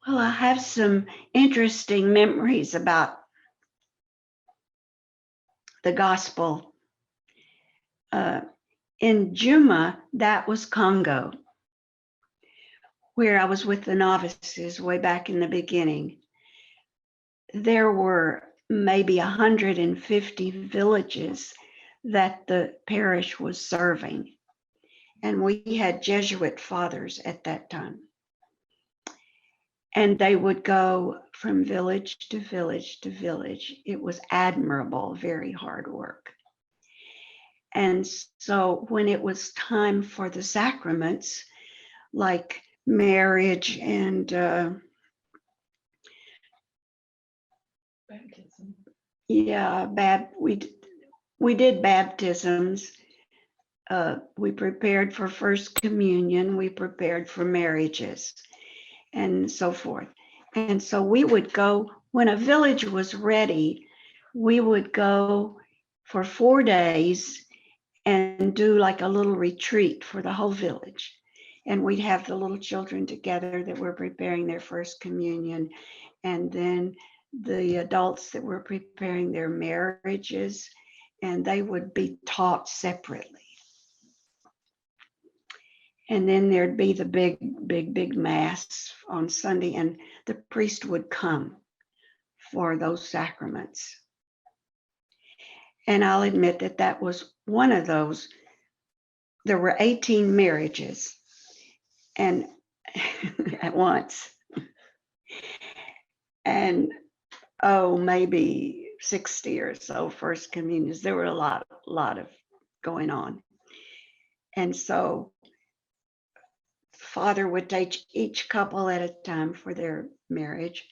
Well, I have some interesting memories about the gospel. Uh, in Juma, that was Congo, where I was with the novices way back in the beginning. There were maybe 150 villages that the parish was serving. And we had Jesuit fathers at that time. And they would go from village to village to village. It was admirable, very hard work. And so when it was time for the sacraments, like marriage and Baptism. we did baptisms. We prepared for First Communion. We prepared for marriages and so forth. And so we would go, when a village was ready, we would go for 4 days and do like a little retreat for the whole village. And we'd have the little children together that were preparing their First Communion, and then the adults that were preparing their marriages, and they would be taught separately. And then there'd be the big mass on Sunday, and the priest would come for those sacraments. And I'll admit that that was one of those. There were 18 marriages, and at once, and maybe 60 or so First Communions. There were a lot of going on. And so Father would take each couple at a time for their marriage.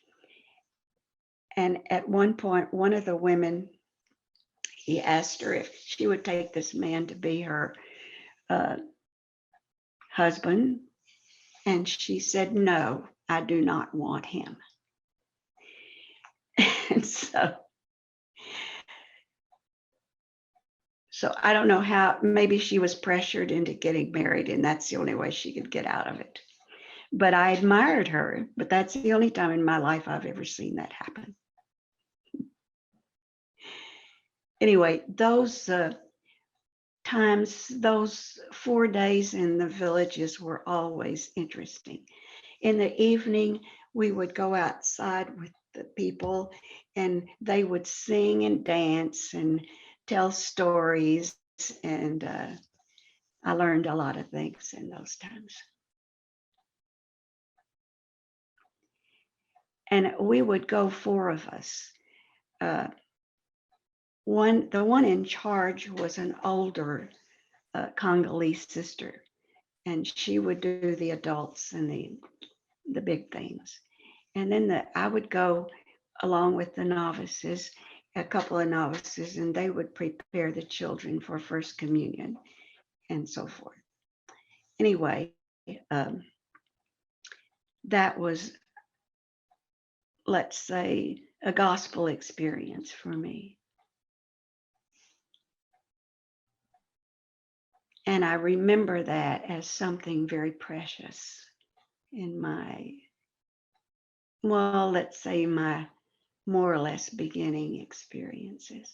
And at one point, one of the women, he asked her if she would take this man to be her husband. And she said, "No, I do not want him." And so I don't know how, maybe she was pressured into getting married, and that's the only way she could get out of it. But I admired her, but that's the only time in my life I've ever seen that happen. Anyway, those times, those 4 days in the villages were always interesting. In the evening, we would go outside with the people, and they would sing and dance and tell stories. And I learned a lot of things in those times. And we would go, four of us. The one in charge was an older Congolese sister, and she would do the adults and the big things. And then I would go along with the novices, a couple of novices, and they would prepare the children for First Communion and so forth. Anyway, that was, let's say, a gospel experience for me. And I remember that as something very precious in my, well, let's say my more or less beginning experiences.